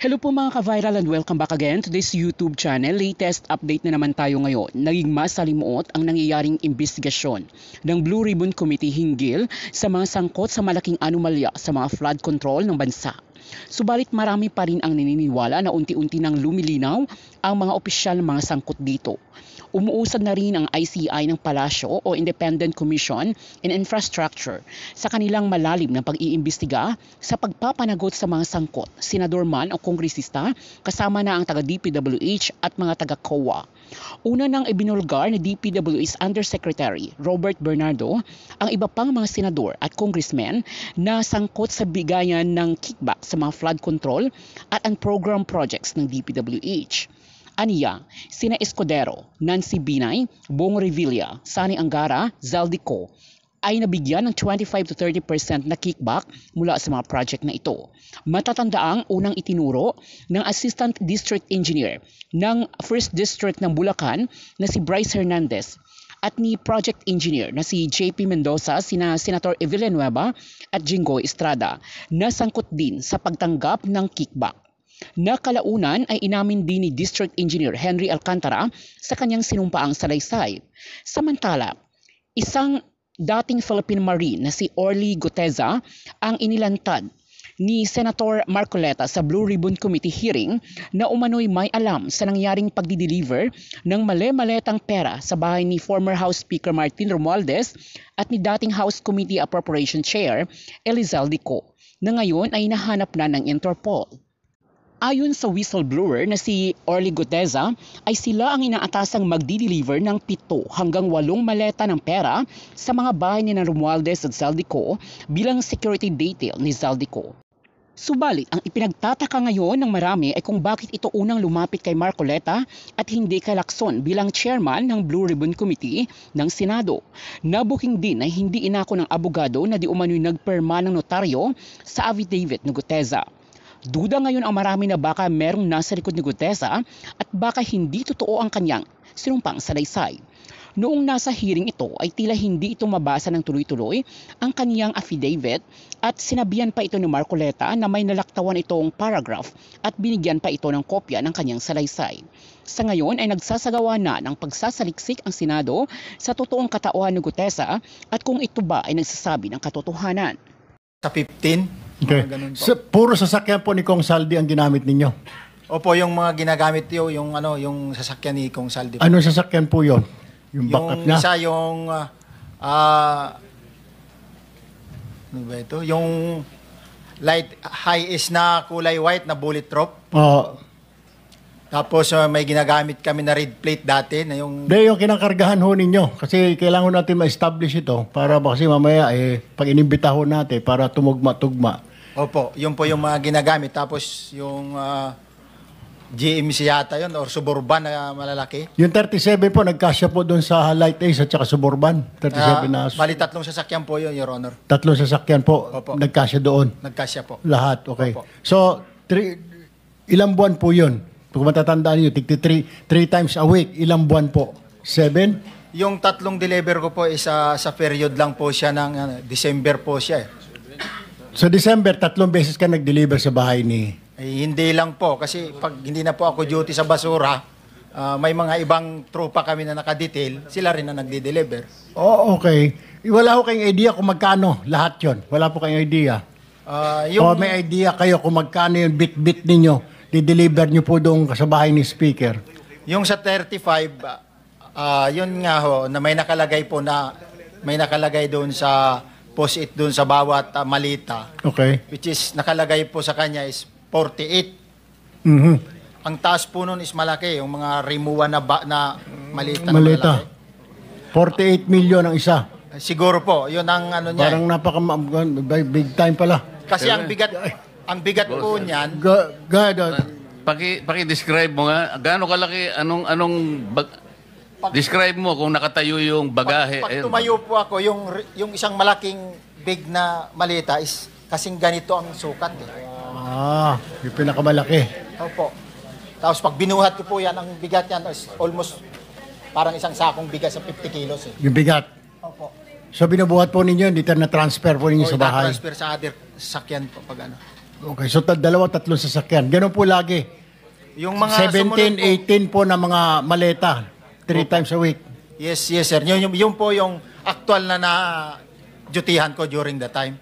Hello po mga ka-viral and welcome back again to this YouTube channel. Latest update na naman tayo ngayon. Naging masalimuot ang nangyayaring investigasyon ng Blue Ribbon Committee hinggil sa mga sangkot sa malaking anomalya sa mga flood control ng bansa. Subalit marami pa rin ang naniniwala na unti-unti nang lumilinaw ang mga opisyal ng mga sangkot dito. Umuusad na rin ang ICI ng Palasyo o Independent Commission in Infrastructure sa kanilang malalim na pag-iimbestiga sa pagpapanagot sa mga sangkot, senador man o kongresista, kasama na ang taga-DPWH at mga taga-COA. Una nang ibinulgar ni DPWH Undersecretary Robert Bernardo ang iba pang mga senador at congressmen na sangkot sa bigayan ng kickback sa mga flood control at ang program projects ng DPWH. Aniya, sina Escudero, Nancy Binay, Bong Revilla, Sani Angara, Zaldico ay nabigyan ng 25 to 30% na kickback mula sa mga project na ito. Matatandaang unang itinuro ng Assistant District Engineer ng 1st District ng Bulacan na si Bryce Hernandez at ni Project Engineer na si JP Mendoza, sina Senator Evelyn Nueva at Jinggoy Estrada na sangkot din sa pagtanggap ng kickback. Nakalaunan ay inamin din ni District Engineer Henry Alcantara sa kanyang sinumpaang salaysay. Samantala, isang dating Philippine Marine na si Orly Guteza ang inilantad ni Senator Marcoleta sa Blue Ribbon Committee hearing na umano'y may alam sa nangyaring pagdideliver ng male-maletang pera sa bahay ni former House Speaker Martin Romualdez at ni dating House Committee Appropriation Chair Elizalde Co na ngayon ay nahanap na ng Interpol. Ayon sa whistleblower na si Orly Guteza, ay sila ang inaatasang magdi-deliver ng 7 hanggang 8 maleta ng pera sa mga bahay ni Romualdez at Zaldico bilang security detail ni Zaldico. Subalit, ang ipinagtataka ngayon ng marami ay kung bakit ito unang lumapit kay Marcoleta at hindi kay Lacson bilang chairman ng Blue Ribbon Committee ng Senado. Nabuking din ay hindi inako ng abogado na di umano'y nagperma ng notaryo sa affidavit ni Guteza. Duda ngayon ang marami na baka merong nasa likod ni Guteza at baka hindi totoo ang kanyang sinumpang salaysay. Noong nasa hearing ito ay tila hindi ito mabasa ng tuloy-tuloy ang kanyang affidavit at sinabihan pa ito ni Marcoleta na may nalaktawan itong paragraph at binigyan pa ito ng kopya ng kanyang salaysay. Sa ngayon ay nagsasagawa na ng pagsasaliksik ang Senado sa totoong katauhan ni Guteza at kung ito ba ay nagsasabi ng katotohanan. Sa 15? Okay. Puro sasakyan po ni Kong Saldi ang ginamit ninyo? Opo, yung mga ginagamit yung sasakyan ni Kong Saldi. Anong sasakyan po yon? Yung backup niya? Isa yung ano ba ito? Yung light high is na kulay white na bullet proof. Tapos may ginagamit kami na red plate dati na yung... Hindi, yung kinakargahan ho ninyo. Kasi kailangan natin ma-establish ito para kasi mamaya pag inimbita ho natin para tumugma-tugma. Opo, yun po yung mga ginagamit. Tapos yung GMC yata yun or Suburban na malalaki. Yung 37 po, nagkasya po doon sa Light Ace at saka Suburban. 37 na... Bali, 3 sasakyan po yun, Your Honor. 3 sasakyan po, Opo. Nagkasya doon. Nagkasya po. Lahat, okay. Opo. So, ilang buwan po yun? Kung matatandaan niyo, 3 times a week, ilang buwan po? 7? Yung 3 deliver ko po is sa period lang po siya ng December po siya. Sa December, 3 beses ka nag-deliver sa bahay ni... Hindi lang po kasi pag hindi na po ako duty sa basura, may mga ibang tropa kami na nakadetail, sila rin na nagde-deliver. Oh, okay. Wala ko kayong idea kung magkano lahat yon. Wala po kayong idea. O may idea kayo kung magkano yung bit-bit ninyo, di-deliver nyo po doon sa bahay ni Speaker. Yung sa 35, yun nga ho, na may nakalagay po na, may nakalagay doon sa post-it doon sa bawat malita. Okay. Which is, nakalagay po sa kanya is 48. Mm-hmm. Ang taas po nun is malaki, yung mga rimuwa na malita. Malita. 48 million ang isa. Siguro po, yun ang ano niya. Parang big time pala. Kasi ang bigat po niyan. Paki-describe mo nga, gaano kalaki, describe mo kung nakatayo yung bagahe. Pag tumayo po ako, yung isang malaking big na malita is kasing ganito ang sukat. Yung pinakamalaki. Opo. Tapos pag binuhat ko po yan, ang bigat yan is almost parang isang sakong bigat sa 50 kilos. Yung bigat? Opo. So binubuhat po ninyo, dito na transfer po ninyo sa bahay? transfer sa other sakyan po pag ano. Okay, so dalawa, tatlong sasakyan. Ganun po lagi. Yung mga 17, 18 po na mga maleta. 3 times a week. Yes, sir. Yun po yung actual na dutihan ko during the time.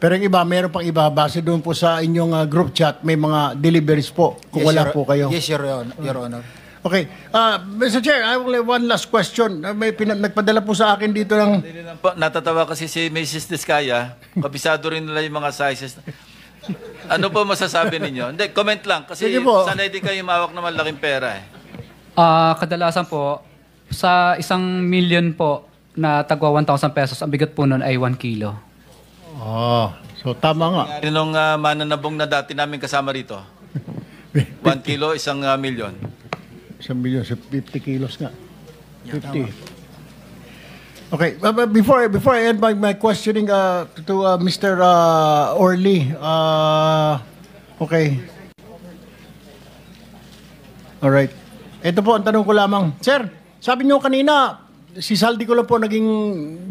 Pero yung iba, meron pang iba. Base doon po sa inyong group chat, may mga deliveries po kung wala po kayo. Yes, Your Honor. Okay. Mr. Chair, I will have one last question. Nagpadala po sa akin dito ng... Natatawa kasi si Mrs. Diskaya, kabisado rin nila yung mga sizes. Ano po masasabi ninyo? Hindi, comment lang. Kasi Sige po. sanay din kayo mawak ng malaking pera eh. Kadalasan po, sa 1 million po na tagwa 1,000 pesos, ang bigat po nun ay 1 kilo. Oh, so tama nga. Nung mananabong na dati namin kasama rito. 1 kilo, 1 milyon. 1 million, so 50 kilos nga. 50. Okay, before I end my questioning to Mr. Orly, okay. All right. Ito po ang tanong ko lamang. Sir, sabi niyo kanina, si Saldi ko lang po naging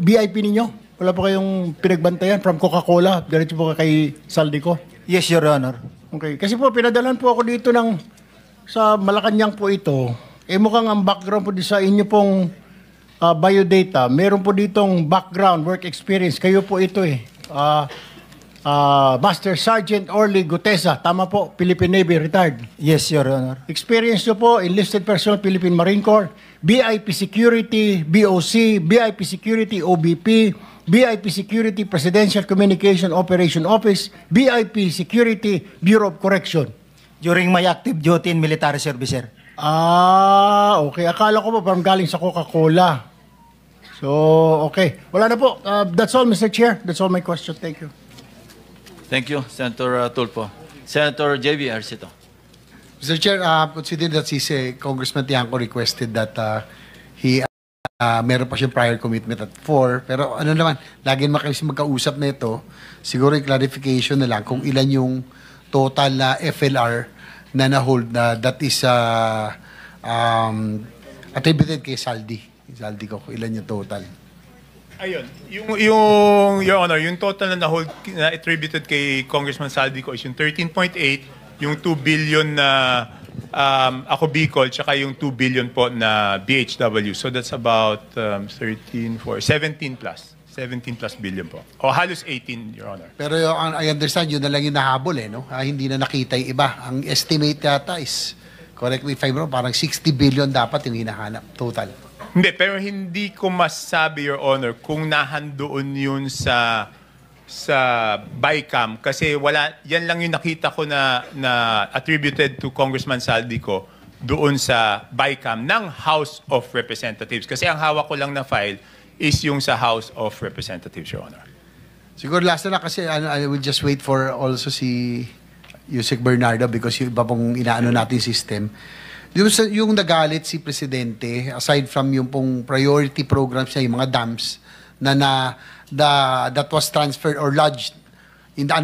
VIP ninyo. Wala po kayong pinagbantayan from Coca-Cola. Diretso po kay Saldi ko. Yes, Your Honor. Okay, kasi po pinadalan po ako dito sa Malacanang po ito. Mukhang ang background po sa inyo pong biodata, meron po ditong background, work experience. Kayo po ito Master Sergeant Orly Gutesa. Tama po, Philippine Navy, retired. Yes, Your Honor. Experience nyo po, enlisted personnel, Philippine Marine Corps, BIP Security, BOC, BIP Security, OBP, BIP Security, Presidential Communication Operation Office, BIP Security, Bureau of Correction. During my active duty in military service, sir. Okay. Akala ko po parang galing sa Coca-Cola. So, okay. Wala na po. That's all, Mr. Chair. That's all my question. Thank you. Thank you, Senator Tulfo. Senator J.B. Arcito. Mr. Chair, considering that si Congressman Tiangco requested that he meron pa siyang prior commitment at 4, pero ano naman, lagi naman kasi magkausap na ito, siguro yung clarification na lang kung ilan yung total na FLR na na-hold na that is attributed kay Saldi. Saldi ko, ilan yung total? Ayun, yung Your Honor, yung total na na-hold na attributed kay Congressman Saldi ko is yung 13.8, yung 2 billion na ako Bicol, tsaka yung 2 billion po na BHW. So that's about 17 plus. 17 plus billion po. O halos 18, Your Honor. Pero I understand, yun na lang yung nahabol no? Hindi na nakita yung iba. Ang estimate yata is, correct me if I'm wrong, parang 60 billion dapat yung hinahanap, total. Hindi, pero hindi ko masabi, Your Honor, kung nahandoon yun sa BICAM kasi yan lang yung nakita ko na attributed to Congressman Saldico doon sa BICAM ng House of Representatives. Kasi ang hawak ko lang na file is yung sa House of Representatives, Your Honor. Siguro last na kasi I will just wait for also si Yusek Bernardo because yung iba pong inaano natin system. Yung nagalit si Presidente, aside from yung pong priority programs niya, yung mga dams that was transferred or lodged in the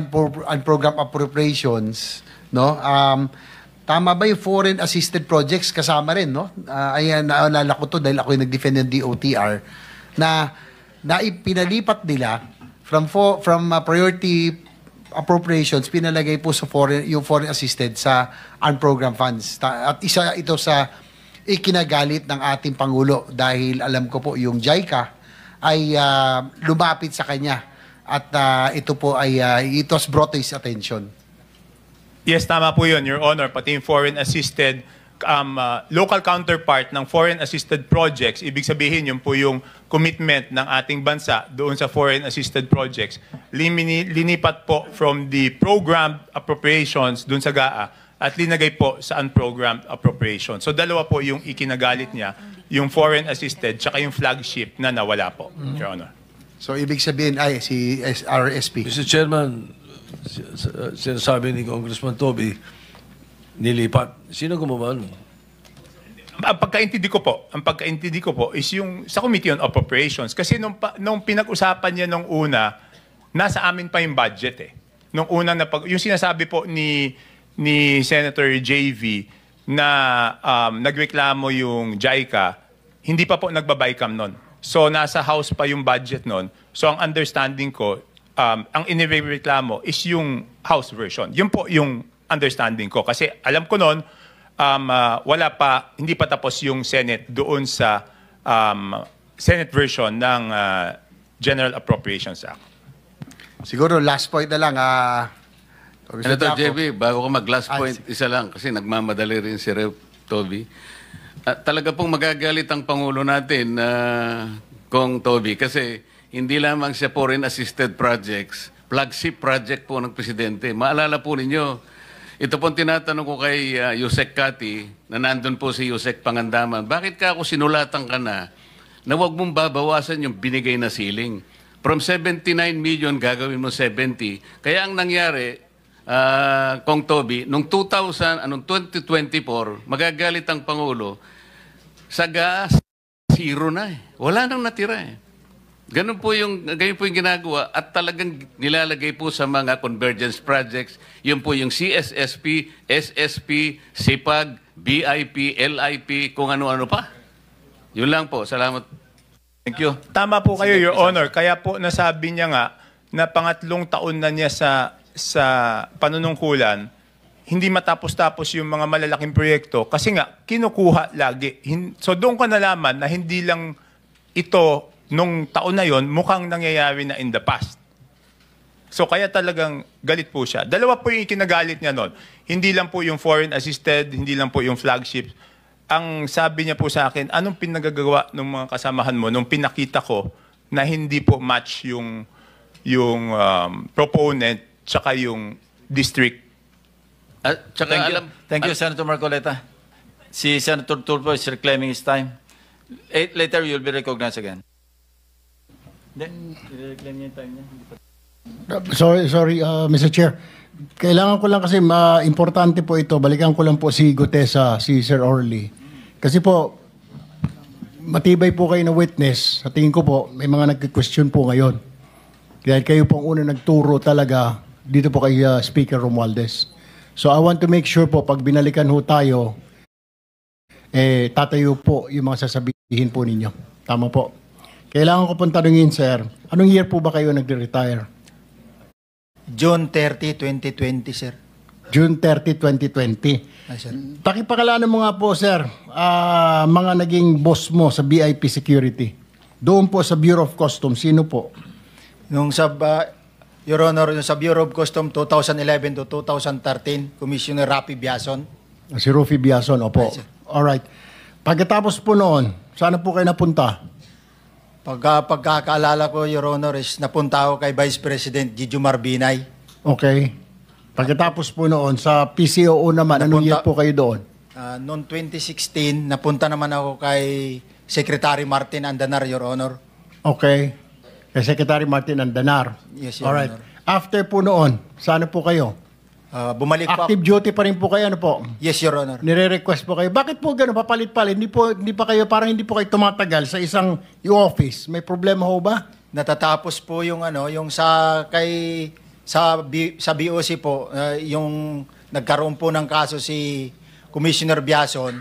unprogrammed appropriations, no? Tama ba yung foreign assisted projects kasama rin, no? Ayan, naalala ko to dahil ako yung nag-defend ng DOTR na pinalipat nila from priority appropriations, pinalagay po sa yung foreign assisted sa unprogrammed funds. At isa ito sa ikinagalit ng ating Pangulo dahil alam ko po yung JICA ay lumapit sa kanya at ito po ay it was brought to his attention. Yes, tama po yun, Your Honor. Pati yung foreign assisted local counterpart ng foreign assisted projects, ibig sabihin yun po yung commitment ng ating bansa doon sa foreign assisted projects. Linipat po from the programmed appropriations doon sa GAA at linagay po sa unprogrammed appropriations. So dalawa po yung ikinagalit niya, yung foreign assisted tsaka yung flagship na nawala po, Your Honor. So ibig sabihin ay si RSP. Mr. Chairman, sinasabi ni Congressman Toby, nilipat. Sino gumawa nun? Ang pagkaintindi ko po is yung sa Committee on Appropriations. Kasi nung pinag-usapan niya nung una, nasa amin pa yung budget eh. Nung una yung sinasabi po ni Senator JV na nagreklamo yung JICA, hindi pa po nagbabaycam nun. So nasa House pa yung budget nun. So ang understanding ko, ang inireklamo is yung House version. Yun po yung understanding ko. Kasi alam ko noon, hindi pa tapos yung Senate doon sa Senate version ng General Appropriations Act. Siguro last point na lang. Senator JB, bago ko mag-last point, isa lang, kasi nagmamadali rin si Rep. Toby. Talaga pong magagalit ang Pangulo natin, Kong Toby, kasi hindi lamang siya foreign assisted projects, flagship project po ng Presidente. Maalala po ninyo, ito pong tinatanong ko kay Yusek Kati, na nandun po si Yusek Pangandaman, bakit ka ako sinulatan ka na huwag mong babawasan yung binigay na ceiling? From 79 million, gagawin mo 70. Kaya ang nangyari, Kong Toby, noong 2024, magagalit ang Pangulo, sa gas, zero na eh. Wala nang natira eh. Ganun po yung ginagawa at talagang nilalagay po sa mga convergence projects. Yun po yung CSSP, SSP, SIPAG, BIP, LIP, kung ano-ano pa. Yun lang po. Salamat. Thank you. Tama po kayo, Your Honor. Kaya po nasabi niya nga na pangatlong taon na niya sa panunungkulan, hindi matapos-tapos yung mga malalaking proyekto kasi nga, kinukuha lagi. So doon ka nalaman na hindi lang ito nung taon na yon mukhang nangyayari na in the past. So kaya talagang galit po siya. Dalawa po yung ikinagalit niya noon. Hindi lang po yung foreign assisted, hindi lang po yung flagship. Ang sabi niya po sa akin, anong pinagagawa ng mga kasamahan mo nung pinakita ko na hindi po match yung proponent tsaka yung district. At tsaka Thank you, Senator Marcoleta. Si Senator Tulfo is reclaiming his time. Later, you'll be recognized again. I-reclaim niya yung time niya. Sorry, Mr. Chair. Kailangan ko lang kasi importante po ito. Balikan ko lang po si Gutesa, si Sir Orly. Kasi po, matibay po kayo na witness. Sa tingin ko po, may mga nag-question po ngayon. Dahil kayo po ang unang nagturo talaga dito po kay Speaker Romualdez. So I want to make sure po, pag binalikan ho tayo, tatayo po yung mga sasabihin po ninyo. Tama po. Kailangan ko pong tanungin, sir, anong year po ba kayo nagre-retire? June 30, 2020, sir. June 30, 2020. Ay, sir. Pakipakalanan mo nga po, sir, mga naging boss mo sa BIP Security. Doon po sa Bureau of Customs, sino po? Your Honor, yung sa Bureau of Customs 2011 to 2013, Commissioner Rafi Biason. Si Rufi Biason, opo. Ay, sir. Alright. Pagkatapos po noon, saan po kayo napunta? Pagkakaalala ko, Your Honor, is napunta ako kay Vice President Gigi Marbinay. Okay. Pagkatapos po noon, sa PCOO naman, anong year po kayo doon? Noong 2016, napunta naman ako kay Secretary Martin Andanar, Your Honor. Okay. Kay Secretary Martin Andanar. Yes, Your Alright. Honor. After po noon, saan po kayo? Bumalik po Active duty pa rin po kayo, ano po? Yes, Your Honor. Nire-request po kayo. Bakit po gano'n? Papalit-palit. Hindi pa kayo, parang hindi po kayo tumatagal sa isang office. May problema ho ba? Natatapos po yung sa BOC po, yung nagkaroon po ng kaso si Commissioner Biason.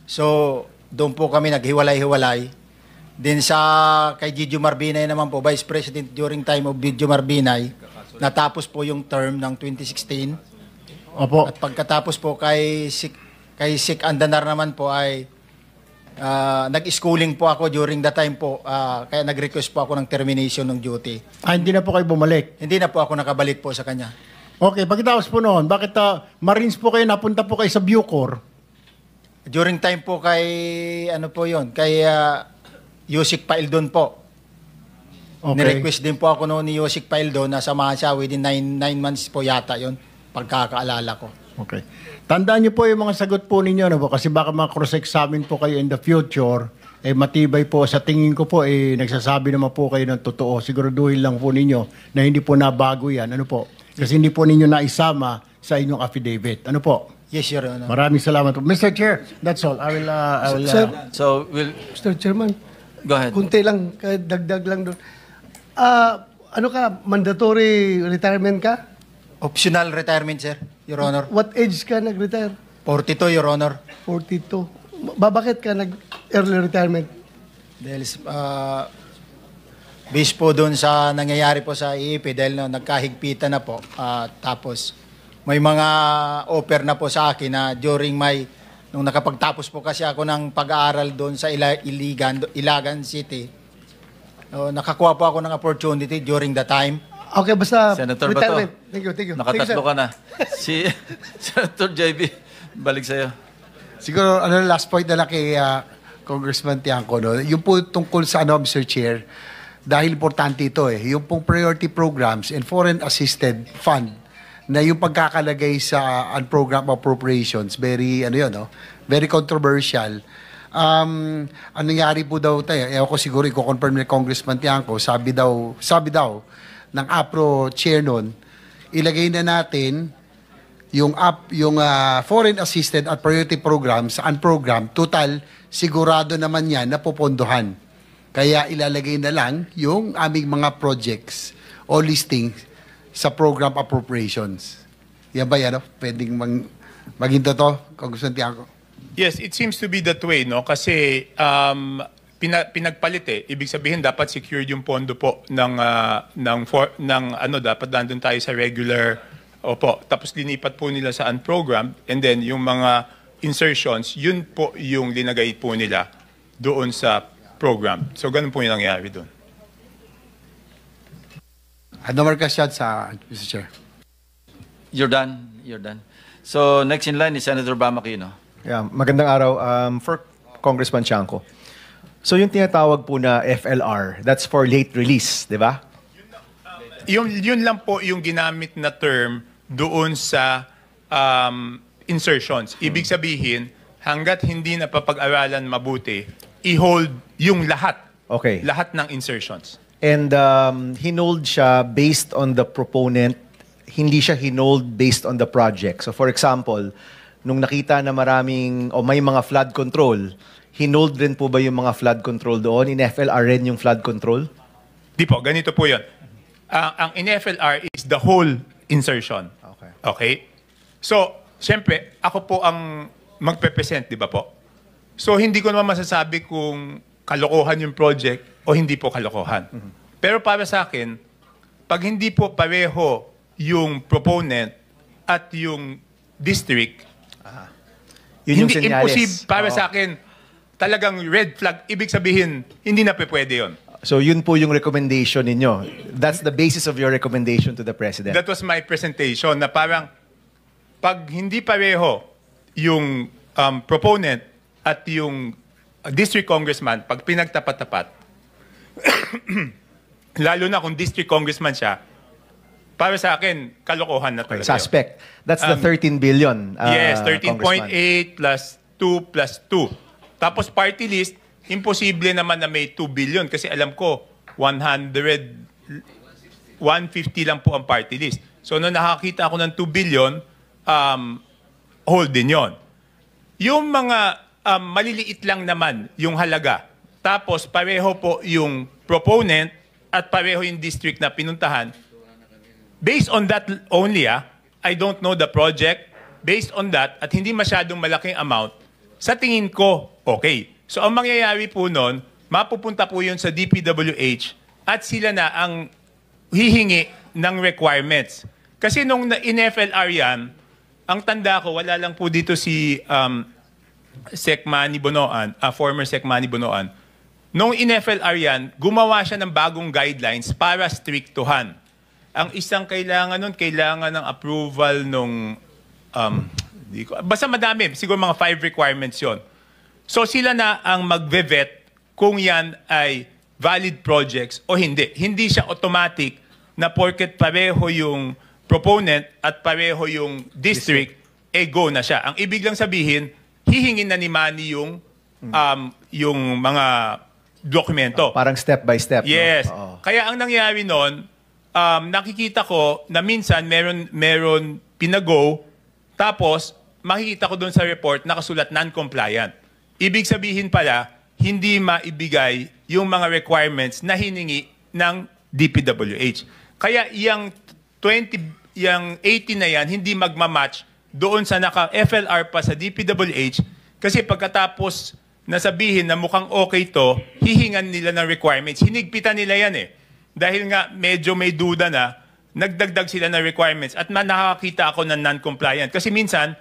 So, doon po kami naghiwalay-hiwalay. Then kay Gigi Marbinay naman po, Vice President during time of Gigi Marbinay, natapos po yung term ng 2016. Opo. At pagkatapos po kay Sik Andanar naman po ay nag-schooling po ako during that time po. Kaya nag-request po ako ng termination ng duty. Hindi na po kayo bumalik? Hindi na po ako nakabalik po sa kanya. Okay, pagkatapos po noon, bakit Marines po kayo, napunta po kayo sa Bucor? During time po kay, kay Yusik Paildon po. Okay. Nirequest din po ako noon ni Yusik Paildon na samahan siya within 9 months po yata yon pagkakaalala ko. Okay. Tandaan niyo po yung mga sagot po ninyo, no? Kasi baka cross-examine po kayo in the future, matibay po. Sa tingin ko po, nagsasabi naman po kayo ng totoo. Siguraduhin lang po ninyo na hindi po nabago yan. Ano po? Kasi hindi po ninyo naisama sa inyong affidavit. Ano po? Yes, Your Honor. Maraming salamat po. Mr. Chair, that's all. I will Sir, So, Mr. Chairman, go ahead. kunti lang, dagdag lang doon. Mandatory retirement ka? Optional retirement, sir, Your Honor. What age ka nag-retire? 42, Your Honor. 42. Bakit ka nag-early retirement? Dahil based po doon sa nangyayari po sa IEP dahil no, nagkahigpitan na po. Tapos may mga offer na po sa akin na during nung nakapagtapos po kasi ako ng pag-aaral doon sa Ilagan City, nakakuha po ako ng opportunity during the time. Okay, basta Senator Bato. retirement. Thank you, thank you. Nakatatlo ka na. Si Senator JB, balik sa'yo. Siguro, last point na lang kay Congressman Tiangco, no? Yung po tungkol sa Mr. Chair, dahil importante ito yung pong priority programs and foreign assisted fund na yung pagkakalagay sa unprogrammed appropriations, very, very controversial. Ang nangyari po daw tayo, ko siguro i-confirm ni Congressman Tiangco, sabi daw ng APRO chair nun, ilagay na natin yung foreign assisted at priority programs sa unprogrammed, total, sigurado naman yan na pupondohan. Kaya ilalagay na lang yung aming mga projects o listing sa program appropriations. Yan ba yan? Pwedeng maging totoo, Congressman Tiangco? Yes, it seems to be that way, no? Kasi pinagpalit Ibig sabihin dapat secured yung pondo po dapat nandun tayo sa regular. Opo, tapos linipat po nila sa unprogrammed and then yung mga insertions, yun po yung linagay po nila doon sa program. So ganun po yung nangyari doon. Ano more questions, Mr. Chair? You're done. So next in line is Senator Bam Aquino. Yeah, magandang araw. For Congressman Tiangco. So yung tinatawag po na FLR, that's for late release, di ba? Yun lang po yung ginamit na term doon sa insertions. Ibig sabihin, hanggat hindi napapag-aralan mabuti, i-hold yung lahat. Okay. Lahat ng insertions. And hinold siya based on the proponent, hindi siya hinold based on the project. So for example, nung nakita na may mga flood control, hinold rin po ba yung mga flood control doon? In FLR rin yung flood control? Di po, ganito po yun. Ang in FLR is the whole insertion. Okay? So, siyempre, ako po ang magpe-present, di ba po? So, hindi ko naman masasabi kung kalokohan yung project o hindi po kalokohan. Pero para sa akin, pag hindi po pareho yung proponent at yung district, Yun yung hindi senyales. imposible para sa akin, talagang red flag. Ibig sabihin, hindi na pwede yun. So yun po yung recommendation ninyo. That's the basis of your recommendation to the President. That was my presentation na parang pag hindi pareho yung proponent at yung district congressman, pag pinagtapat-tapat, lalo na kung district congressman siya, para sa akin, kalokohan na talaga. Suspect. That's the 13 billion. Yes, 13.8 plus 2 plus 2. Tapos party list, imposible naman na may 2 billion kasi alam ko 150 lang po ang party list. So nung nakakita ako ng 2 billion, hold din yon. Yung mga maliliit lang naman yung halaga. Tapos pareho po yung proponent at pareho yung district na pinuntahan. Based on that only, I don't know the project. Based on that, at hindi masyadong malaking amount, sa tingin ko, okay. So ang mangyayari po nun, mapupunta po yun sa DPWH at sila na ang hihingi ng requirements. Kasi nung in-FLR yan, ang tanda ko, wala lang po dito si Sec Manny Bonoan, former Sec Manny Bonoan. Nung in-FLR yan, gumawa siya ng bagong guidelines para strictuhan. Ang isang kailangan nun, kailangan ng approval nung, basta madami, siguro mga 5 requirements yon. So sila na ang magve-vet kung yan ay valid projects o hindi. Hindi siya automatic na porket pareho yung proponent at pareho yung district, go na siya. Ang ibig lang sabihin, hihingin na ni Manny yung mga dokumento. Parang step by step. Yes. No? Kaya ang nangyari nun, nakikita ko na minsan meron pinago, tapos makikita ko doon sa report nakasulat non-compliant. Ibig sabihin pala, hindi maibigay yung mga requirements na hiningi ng DPWH. Kaya yung 80 na yan, hindi magmamatch doon sa naka-FLR pa sa DPWH kasi pagkatapos nasabihin na mukhang okay to, hihingan nila ng requirements. Hinigpitan nila yan dahil nga medyo may duda na, nagdagdag sila ng requirements at nakakita ako ng non-compliant. Kasi minsan,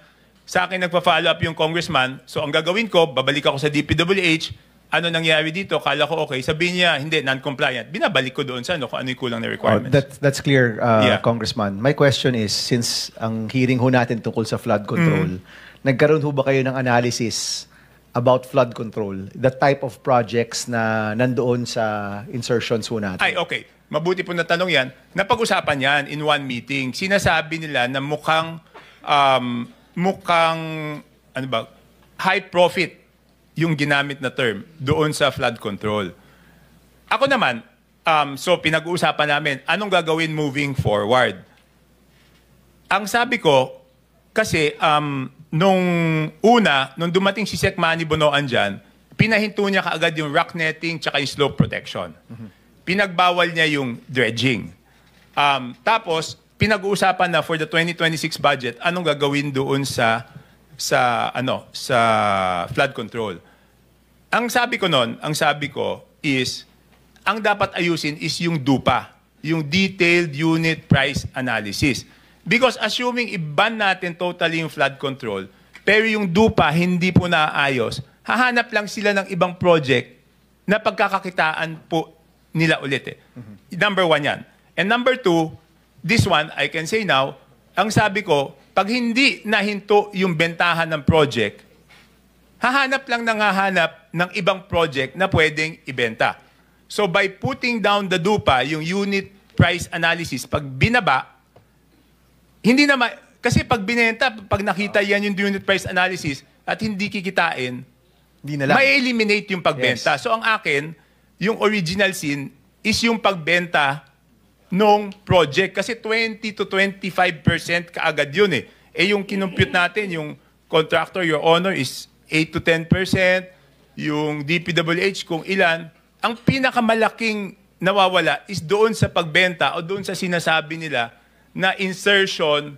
sa akin nagpa-follow up yung congressman, so ang gagawin ko, babalik ako sa DPWH, ano nangyari dito, kala ko okay, sabihin niya, hindi, non-compliant. Binabalik ko doon sa kung ano yung kulang na requirements. That's clear, Congressman. My question is, since ang hearing ho natin tungkol sa flood control, nagkaroon ho ba kayo ng analysis about flood control, the type of projects na nandoon sa insertions ho natin? Ay, okay. Mabuti po na tanong yan. Napag-usapan yan in one meeting. Sinasabi nila na mukhang ano ba, high profit yung ginamit na term doon sa flood control. Ako naman, so pinag-uusapan namin, anong gagawin moving forward? Ang sabi ko, kasi nung dumating si Sec Manny Bonoan dyan, pinahinto niya kaagad yung rock netting tsaka yung slope protection. Pinagbawal niya yung dredging. Tapos, pinag-uusapan na for the 2026 budget, anong gagawin doon sa flood control. Ang sabi ko is, ang dapat ayusin is yung DUPA, yung Detailed Unit Price Analysis. Because assuming i-ban natin totally yung flood control, pero yung DUPA hindi po naayos, hahanap lang sila ng ibang project na pagkakakitaan po nila ulit. Number one yan. And number two, this one, I can say now, ang sabi ko, pag hindi nahinto yung bentahan ng project, hahanap lang ng ibang project na pwedeng ibenta. So by putting down the DUPA, yung unit price analysis, pag binaba, hindi na kasi pag binenta, pag nakita yan yung unit price analysis at hindi kikitain, may eliminate yung pagbenta. Yes. So ang akin, yung original scene is yung pagbenta nung project. Kasi 20 to 25% kaagad yun eh. Yung kinumpute natin, yung contractor, your honor, is 8 to 10%. Yung DPWH, kung ilan. Ang pinakamalaking nawawala is doon sa pagbenta o doon sa sinasabi nila na insertion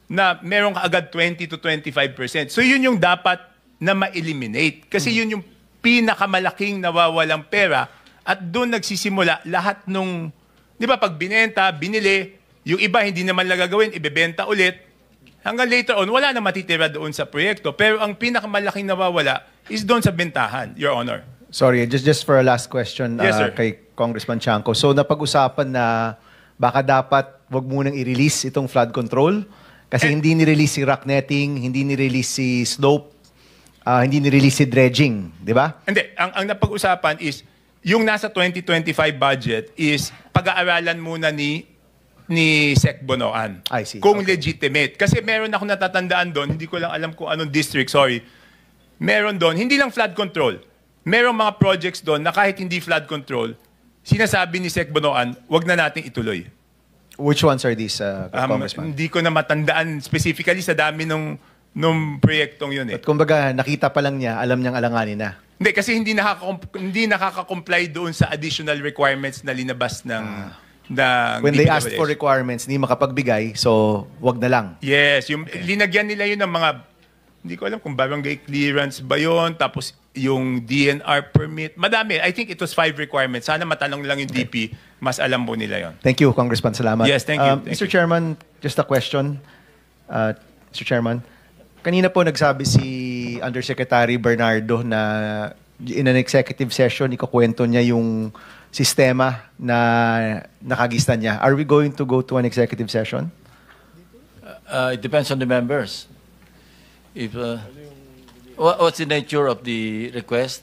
na meron kaagad 20 to 25%. So yun yung dapat na ma-eliminate. Kasi yun yung pinakamalaking nawawalang pera at doon nagsisimula lahat nung, di ba, pag binenta, binili, yung iba hindi naman lang gagawin, ibebenta ulit. Hanggang later on, wala na matitira doon sa proyekto. Pero ang pinakamalaking nawawala is doon sa bentahan, Your Honor. Sorry, just for a last question Yes, sir. kay Congressman Chanco. So napag-usapan na baka dapat wag munang i-release itong flood control kasi hindi ni-release si rock netting, hindi ni-release si slope, hindi ni-release si dredging, di ba? Hindi. Ang napag-usapan is, yung nasa 2025 budget is pag-aaralan muna ni Sec Bonoan. I see. Kung legitimate. Kasi meron ako natatandaan doon, hindi ko lang alam kung anong district, sorry. Meron doon, hindi lang flood control. Merong mga projects doon na kahit hindi flood control, sinasabi ni Sec Bonoan, wag na nating ituloy. Which ones are these, Congressman? Hindi ko na matandaan specifically sa dami nung proyektong yun eh. At kumbaga, nakita pa lang niya, alam niyang alanganin na. Hindi, kasi hindi nakaka-comply doon sa additional requirements na linabas ng When they DPWH. asked for requirements, hindi makapagbigay, so wag na lang. Yes, yung linagyan nila yun ng mga, hindi ko alam kung barangay clearance ba yun, tapos yung DNR permit. Madami. I think it was 5 requirements. Sana matanong lang yung DP, mas alam po nila yun. Thank you, Congressman. Salamat. Yes, thank you. Mr. Chairman, just a question. Mr. Chairman, kanina po nagsabi si Undersecretary Bernardo na in an executive session, ikukwento niya yung sistema na nakagistan niya. Are we going to go to an executive session? It depends on the members. If what's the nature of the request?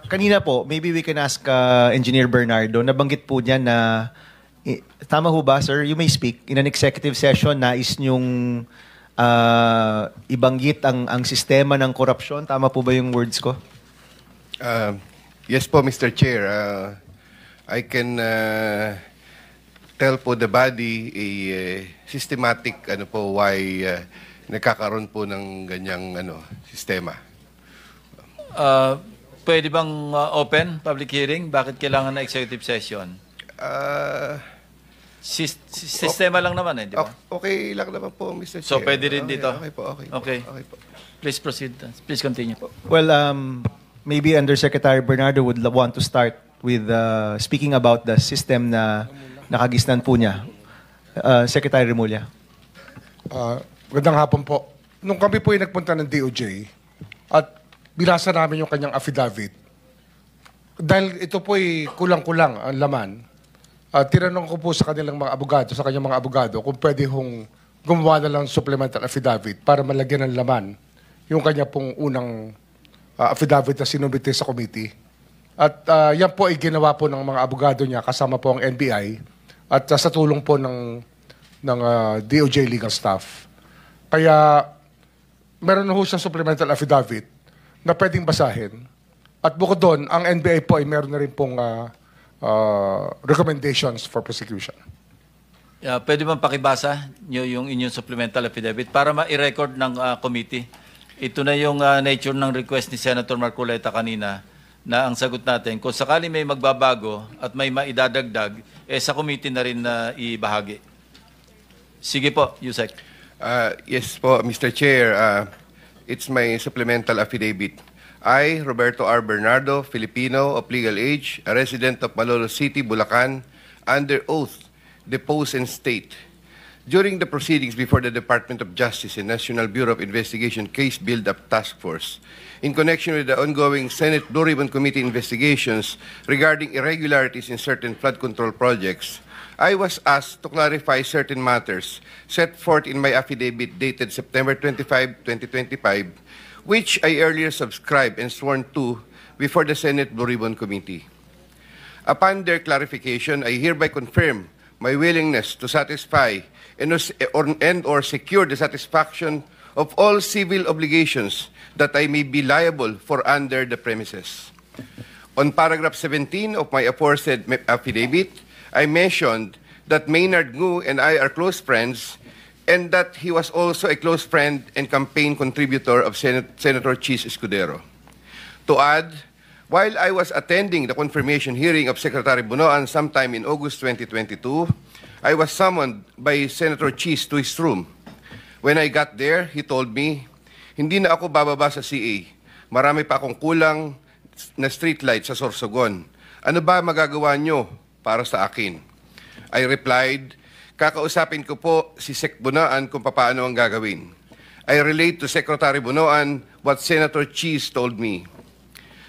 Kanina po, maybe we can ask Engineer Bernardo. Nabanggit po niya na, tama ho ba, sir? You may speak. In an executive session, nais niyong ibanggit ang sistema ng korupsyon. Tama po ba yung words ko? Yes po, Mr. Chair. I can tell po the body a systematic why nagkakaroon po ng ganyang sistema. Pwede bang open public hearing? Bakit kailangan na executive session? Sistema lang naman di ba? Okay lang naman po, Mr. Chair. So pwede rin dito? Okay po. Okay. Please proceed. Please continue. Well, maybe Undersecretary Bernardo would want to start speaking about the system na nakagisnan po niya. Secretary Remulla. Magandang hapon po. Nung kami po ay nagpunta ng DOJ at binasa namin yung kanyang affidavit, dahil ito po ay kulang-kulang ang laman, tinanong ko po sa kanilang mga abogado, sa kanyang mga abogado, kung pwede hong gumawa na lang supplemental affidavit para malagyan ng laman yung kanya pong unang affidavit na sinumite sa committee. At yan po ay ginawa po ng mga abogado niya kasama po ang NBI at sa tulong po ng DOJ legal staff. Kaya meron na ho siyang supplemental affidavit na pwedeng basahin. At bukod doon, ang NBI po ay meron na rin pong recommendations for prosecution. Pwede bang pakibasa nyo yung inyong supplemental affidavit para ma-record ng committee? Ito na yung nature ng request ni Senator Marcoleta kanina na ang sagot natin, kung sakali may magbabago at may maidadagdag, sa committee na rin na ibahagi. Sige po, Yusek. Yes po, Mr. Chair. It's my supplemental affidavit. I, Roberto R. Bernardo, Filipino, of legal age, a resident of Malolos City, Bulacan, under oath, depose and state. During the proceedings before the Department of Justice and National Bureau of Investigation Case Build-Up Task Force, in connection with the ongoing Senate Blue Ribbon Committee investigations regarding irregularities in certain flood control projects, I was asked to clarify certain matters set forth in my affidavit dated September 25, 2025, which I earlier subscribed and sworn to before the Senate Blue Ribbon Committee. Upon their clarification, I hereby confirm my willingness to satisfy and/or secure the satisfaction of all civil obligations that I may be liable for under the premises. On paragraph 17 of my aforesaid affidavit, I mentioned that Maynard Ngu and I are close friends and that he was also a close friend and campaign contributor of Senator Chis Escudero. To add, while I was attending the confirmation hearing of Secretary Bunoan sometime in August 2022, I was summoned by Senator Chis to his room. When I got there, he told me, hindi na ako bababa sa CA. Marami pa akong kulang na streetlight sa Sorsogon. Ano ba magagawa nyo para sa akin? I replied, kakausapin ko po si Sec Bunoan kung paano ang gagawin. I relate to Secretary Bunoan what Senator Chis told me.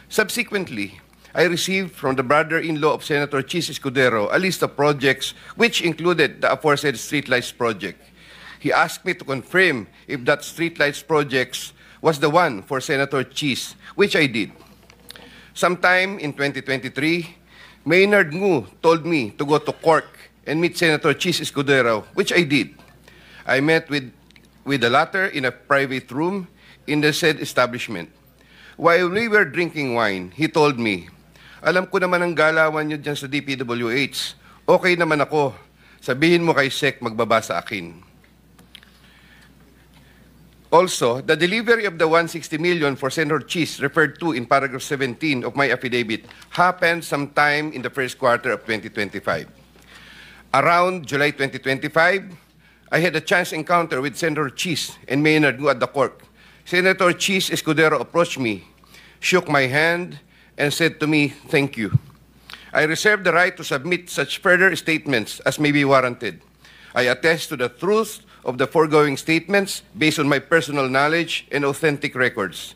Subsequently, I received from the brother-in-law of Senator Chis Escudero a list of projects which included the aforesaid streetlights project. He asked me to confirm if that streetlights project was the one for Senator Chis, which I did. Sometime in 2023, Maynard Ngu told me to go to Cork and meet Senator Chis Escudero, which I did. I met with the latter in a private room in the said establishment. While we were drinking wine, he told me, alam ko naman ang galawan niyo dyan sa DPWH. Okay naman ako. Sabihin mo kay Sec magbaba sa akin. Also, the delivery of the 160 million for Senator Chis referred to in paragraph 17 of my affidavit happened sometime in the first quarter of 2025. Around July 2025, I had a chance encounter with Senator Chis and Maynard Ngu at the court. Senator Chis Escudero approached me, shook my hand, and said to me, thank you. I reserve the right to submit such further statements as may be warranted. I attest to the truth of the foregoing statements based on my personal knowledge and authentic records.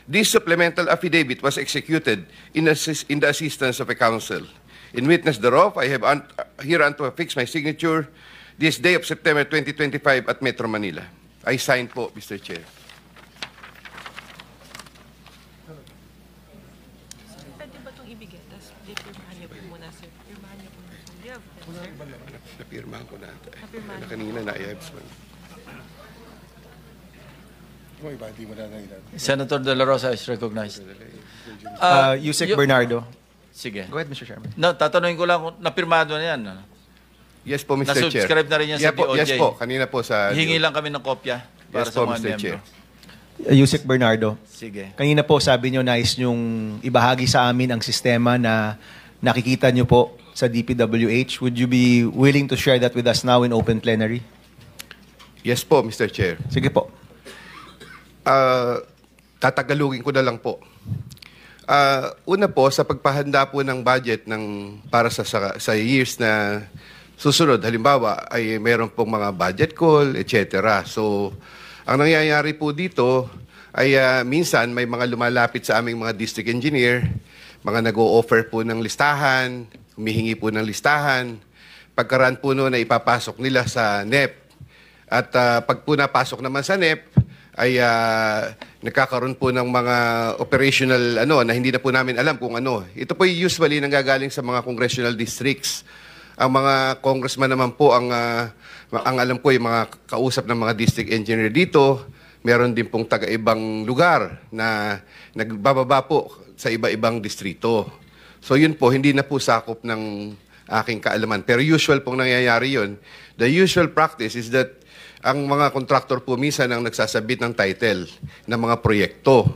This supplemental affidavit was executed in the assistance of a counsel. In witness thereof, I have hereunto affixed my signature this day of September 2025 at Metro Manila. I sign po, Mr. Chair. Pwede ba itong ibigay? Tapos pirmahan niyo po muna, sir. Pirmahan niyo po muna. Napirmahan ko na. Kanina na-i-abs man. Senator De La Rosa is recognized. Yusek Bernardo. Sige. Go ahead, Mr. Chairman. No, tatanungin ko lang kung napirmado na yan. Yes po, Mr. Chair. Nasubscribe na rin yan sa DOJ. Yes po, kanina po sa... Hingi lang kami ng kopya para Yes sa po, mga Mr. membro. Chair. Yusek Bernardo. Sige. Kanina po sabi nyo nais nyong ibahagi sa amin ang sistema na nakikita nyo po sa DPWH. Would you be willing to share that with us now in open plenary? Yes po, Mr. Chair. Sige po. Tatagalugin ko na lang po. Una po, sa pagpahanda po ng budget para sa years na susunod, halimbawa, ay meron pong mga budget call, etc. So, ang nangyayari po dito ay minsan may mga lumalapit sa aming mga district engineer, mga nag-o-offer po ng listahan, humihingi po ng listahan. Pagkaraan po noon ay ipapasok nila sa NEP. At pag po napasok naman sa NEP, ay nagkakaroon po ng mga operational na hindi na po namin alam kung ano. Ito po usually nanggagaling sa mga congressional districts. Ang mga congressman naman po ang alam ko yung mga kausap ng mga district engineer dito. Meron din pong taga-ibang lugar na nagbababa po sa iba-ibang distrito. So yun po, hindi na po sakop ng aking kaalaman. Pero usual pong nangyayari yun. The usual practice is that ang mga contractor po minsan ang nagsasabit ng title ng mga proyekto.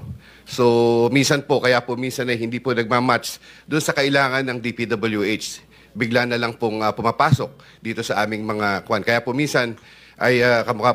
So minsan po, kaya po minsan ay hindi po nagmamatch doon sa kailangan ng DPWH. Bigla na lang pong pumapasok dito sa aming mga kwan. Kaya po minsan ay kamukha po